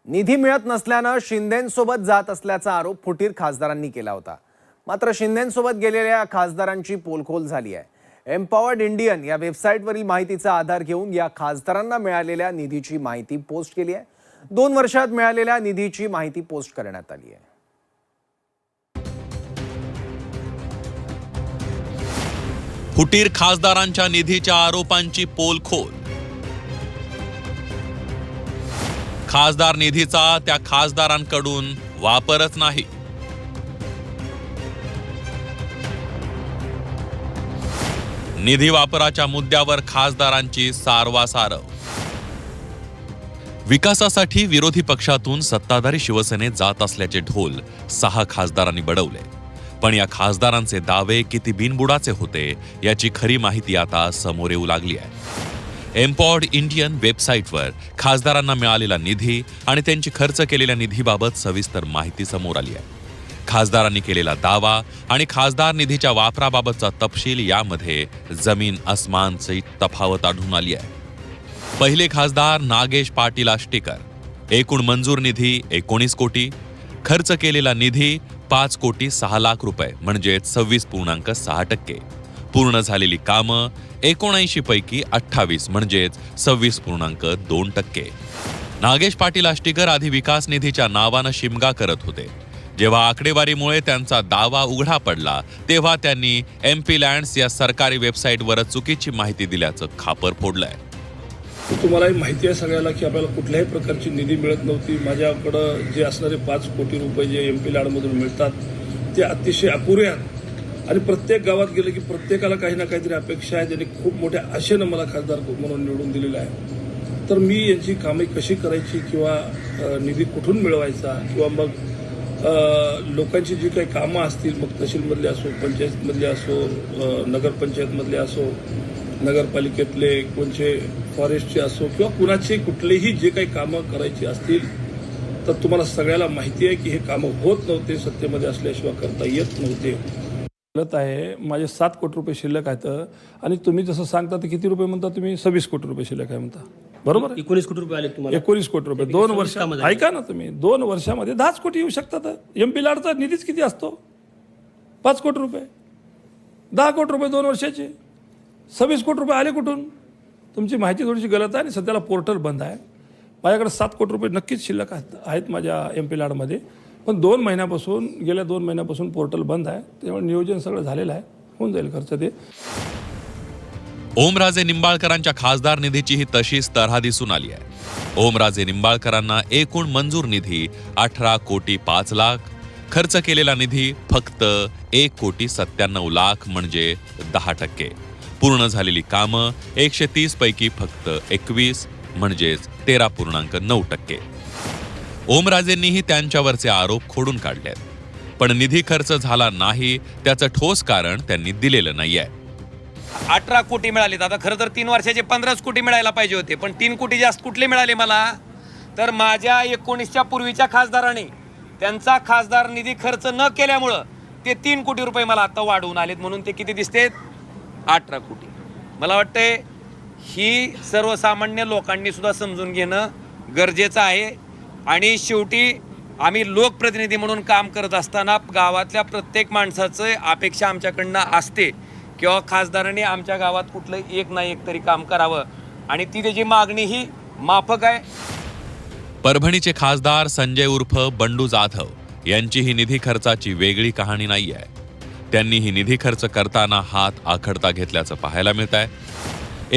निधी मिळत नसल्यानं शिंदेंसोबत जात असल्याचा आरोप फुटीर खासदारांनी केला होता। मात्र शिंदेंसोबत गेलेल्या खासदारांची पोलखोल झाली आहे। एम्पॉवर्ड इंडियन या वेबसाईटवरील माहितीचा आधार घेऊन या खासदारांना मिळालेल्या निधीची माहिती पोस्ट केली आहे। 2 वर्षात मिळालेल्या निधीची माहिती पोस्ट करण्यात आली आहे। फुटीर खासदारांच्या निधीच्या आरोपांची पोलखोल। खासदार निधीचा त्या खासदारांकडून वापरच नाही। निधी वापराच्या मुद्द्यावर खासदारांची सारवासारव। विकासासाठी विरोधी पक्षातून सत्ताधारी शिवसेनेत जात असल्याचे ढोल 6 खासदारांनी बडवले, पण या खासदारांचे दावे किती बिनबुडाचे होते याची खरी माहिती आता समोर येऊ लागली आहे। एम्पॉवर्ड इंडियन वेबसाईटवर खासदारांना मिळालेला निधी आणि त्यांची खर्च केलेल्या निधीबाबत सविस्तर माहिती समोर आली आहे। खासदारांनी केलेला दावा आणि खासदार निधीच्या वापराबाबतचा तपशील यामध्ये जमीन अस्मानची तफावत आढळून आली आहे। पहिले खासदार नागेश पाटील आष्टीकर, एकूण मंजूर निधी 19 कोटी, खर्च केलेला निधी 5 कोटी 6 लाख रुपये म्हणजे 26.6%। पूर्ण झालेली कामं 79 पैकी 28 म्हणजेच 26.2%। नागेश पाटील आष्टीकर आधी विकास निधीच्या नावानं शिमगा करत होते। जेव्हा आकडेवारीमुळे त्यांचा दावा उघडा पडला तेव्हा त्यांनी MP लँड्स या सरकारी वेबसाईटवर चुकीची माहिती दिल्याचं खापर फोडलंय। तुम्हालाही माहिती आहे सगळ्याला की आपल्याला कुठल्याही प्रकारची निधी मिळत नव्हती। माझ्याकडं जे असणारे 5 कोटी रुपये जे MP लँडमधून मिळतात ते अतिशय अपुरे आहेत आणि प्रत्येक गावात गेले की प्रत्येकाला काही ना काहीतरी अपेक्षा आहे। त्यांनी खूप मोठ्या आशेनं मला खासदार म्हणून निवडून दिलेलं आहे। तर मी यांची कामे कशी करायची किंवा निधी कुठून मिळवायचा किंवा मग लोकांची जी काही कामं असतील मग तहसीलमधले असो, पंचायतमधले असो, नगरपंचायतमधले असो, नगरपालिकेतले कोणचे फॉरेस्टचे असो किंवा कुणाचे कुठलेही जे काही कामं करायची असतील तर तुम्हाला सगळ्याला माहिती आहे की हे कामं होत नव्हते, सत्तेमध्ये असल्याशिवाय करता येत नव्हते। गलत आहे। माझे 7 कोटी रुपये शिल्लक आहेत आणि तुम्ही जसं सांगता ते किती रुपये म्हणता तुम्ही? 26 कोटी रुपये शिल्लक आहे म्हणता, बरोबर? 19 कोटी रुपये आले तुम्हाला? 19 कोटी रुपये 2 वर्षामध्ये। ऐका ना तुम्ही, 2 वर्षामध्ये 10 कोटी येऊ शकतात। MP लँडचा निधीच किती असतो? 5 कोटी रुपये, 10 कोटी रुपये 2 वर्षाचे, 26 कोटी रुपये आले कुठून? तुमची माहिती थोडीशी गलत आहे आणि सध्याला पोर्टल बंद आहे। माझ्याकडे 7 कोटी रुपये नक्कीच शिल्लक आहेत माझ्या MP लँडमध्ये, पण 2 महिन्यापासून गेल्या 2 महिन्यापासून पोर्टल बंद आहे, त्यामुळे नियोजन सगळं झालेलं आहे, होऊन जाईल खर्च ते। ओमराजे निंबाळकरांच्या खासदार निधीचीही तशीच तऱ्हा दिसून आली आहे। ओमराजे निंबाळकरांना एकूण मंजूर निधी 18 कोटी 5 लाख, खर्च केलेला निधी फक्त 1 कोटी 97 लाख म्हणजे 10%। पूर्ण झालेली कामं 130 पैकी फक्त 21 म्हणजेच 13.9%। ओमराजेंनीही त्यांच्यावरचे आरोप खोडून काढलेत, पण निधी खर्च झाला नाही त्याचं ठोस कारण त्यांनी दिलेलं नाहीये। 18 कोटी मिळालेत। आता खरं तर 3 वर्षाचे 15 कोटी मिळायला पाहिजे होते, पण 3 कोटी जास्त कुठले मिळाले मला? तर माझ्या 19च्या पूर्वीच्या खासदारांनी त्यांचा खासदार निधी खर्च न केल्यामुळं ते 3 कोटी रुपये मला आता वाढवून आलेत, म्हणून ते किती दिसतेत? 18 कोटी। मला वाटतंय ही सर्वसामान्य लोकांनी सुद्धा समजून घेणं गरजेचं आहे। आणि शेवटी आम्ही लोकप्रतिनिधी म्हणून काम करत असताना गावातल्या प्रत्येक माणसाचं अपेक्षा आमच्याकडनं असते किंवा खासदारांनी आमच्या गावात कुठलं एक ना एक तरी काम करावं आणि ती त्याची मागणी ही माफक आहे। परभणीचे खासदार संजय उर्फ बंडू जाधव यांची ही निधी खर्चाची वेगळी कहाणी नाही आहे। त्यांनी ही निधी खर्च करताना हात आखडता घेतल्याचं पाहायला मिळत आहे।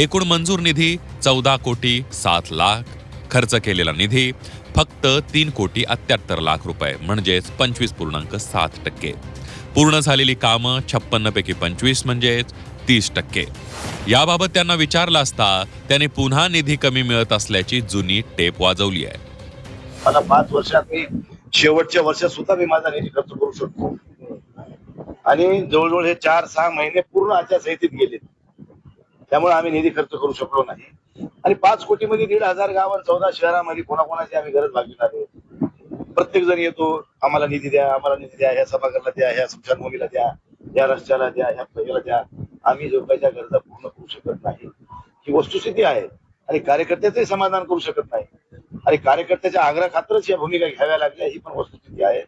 एकूण मंजूर निधी 14 कोटी 7 लाख, खर्च केलेला निधी फक्त 3 कोटी 78 लाख रुपये म्हणजेच 25.7%। पूर्ण झालेली कामं 56 पैकी 25 म्हणजेच 30%। याबाबत त्यांना विचारलं असता त्यांनी पुन्हा निधी कमी मिळत असल्याची जुनी टेप वाजवली आहे। मला 5 वर्षात मी शेवटच्या वर्षात सुद्धा मी माझा निधी खर्च करू शकतो आणि जवळजवळ हे 4-6 महिने पूर्ण आचारसंहितेत गेले, त्यामुळे आम्ही निधी खर्च करू शकलो नाही। आणि 5 कोटी मध्ये 1,500 गावां 14 शहरामध्ये कोणाकोणाची आम्ही गरज भागविणार आहे। प्रत्येक जण येतो, आम्हाला निधी द्या, आम्हाला निधी द्या, ह्या सभागृहाला द्या, ह्या स्मशानभूमीला द्या, या रस्त्याला द्या, ह्या पहिल्याला द्या। आम्ही लोकांच्या गरजा पूर्ण करू शकत नाही, ही वस्तुस्थिती आहे आणि कार्यकर्त्याचंही समाधान करू शकत नाही। आणि कार्यकर्त्याच्या आग्रहाखातरच या भूमिका घ्याव्या लागल्या, ही पण वस्तुस्थिती आहे.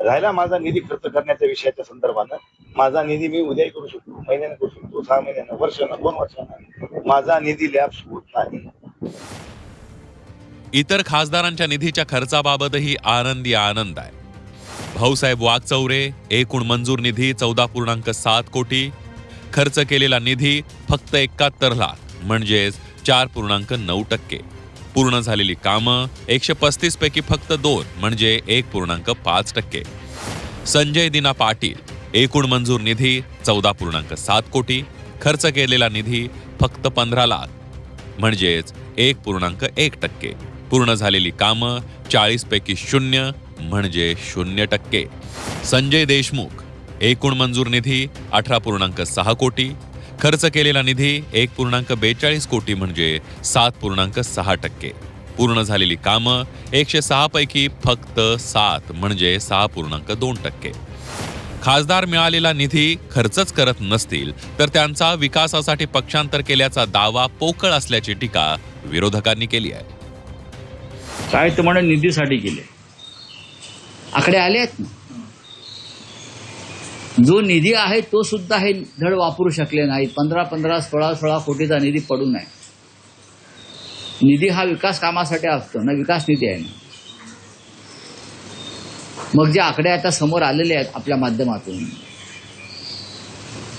राहिला माझा निधी खर्च करण्याच्या विषयाच्या संदर्भानं, माझा निधी मी उद्याही करू शकतो, महिन्याने करू शकतो, 6 महिन्यानं, वर्षानं, 2 वर्षानं. माझा निधी लॅप्स होत नाही. इतर खासदारांच्या निधीच्या खर्चाबाबतही आनंदी आनंद आहे. भाऊसाहेब वागचौरे, एकूण मंजूर निधी 14.7 कोटी, खर्च केलेला निधी फक्त 71 लाख म्हणजेच 4.9%. पूर्ण झालेली कामं 135 पैकी फक्त 2 म्हणजे 1.5%. संजय दिना पाटील, एकूण मंजूर निधी 14.7 कोटी, खर्च केलेला निधी फक्त 15 लाख म्हणजेच 1.1%. पूर्ण झालेली कामं 40 पैकी 0 म्हणजे 0%. संजय देशमुख, एकूण मंजूर निधी 18.6 कोटी, खर्च केलेला निधी 1.42 कोटी म्हणजे 7.6%. पूर्ण झालेली कामं 106 पैकी फक्त 7 म्हणजे 6.2%. खासदार मिळालेला निधी खर्चच करत नसतील तर त्यांचा विकासासाठी पक्षांतर केल्याचा दावा पोकळ असल्याची टीका विरोधकांनी केली आहे. काय तर म्हणून निधीसाठी केले, आकडे आले आहेत ना. जो निधी आहे तो सुद्धा हे धड वापरू शकले नाहीत. 15-15, 16-16 कोटीचा निधी पडून आहे. निधी हा विकास कामासाठी असतो ना, विकास निधी आहे ना. मग जे आकडे आता समोर आलेले आहेत आपल्या माध्यमातून,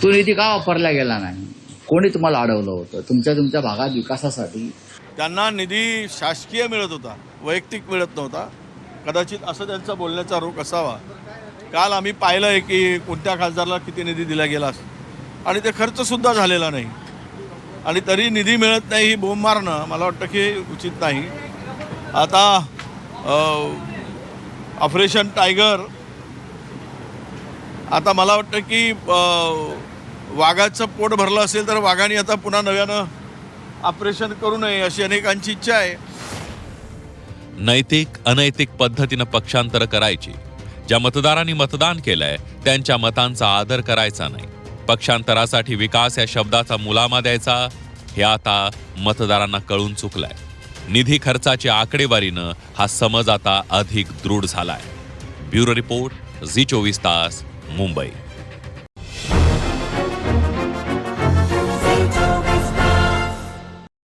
तो निधी का वापरला गेला नाही? कोणी तुम्हाला अडवलं होतं तुमच्या भागात विकासासाठी? त्यांना निधी शासकीय मिळत होता, वैयक्तिक मिळत नव्हता. कदाचित असं त्यांचा बोलण्याचा रोख असावा. काल आम्ही पाहिलं आहे की कोणत्या खासदाराला किती निधी दिला गेला आणि ते खर्चसुद्धा झालेला नाही आणि तरी निधी मिळत नाही ही बोंब मारणं मला वाटतं की उचित नाही. आता ऑपरेशन टायगर, आता मला वाटतं की वाघाचं पोट भरलं असेल तर वाघाने आता पुन्हा नव्यानं ऑपरेशन करू नये अशी अनेकांची इच्छा आहे. नैतिक अनैतिक पद्धतीनं पक्षांतर करायची. ज्या मतदारांनी मतदान केलंय त्यांच्या मतांचा आदर करायचा नाही. पक्षांतरासाठी विकास या शब्दाचा मुलामा द्यायचा हे आता मतदारांना कळून चुकलंय. निधी खर्चाच्या आकडेवारीनं हा समज आता अधिक दृढ झालाय. ब्युरो रिपोर्ट, झी 24 तास, मुंबई.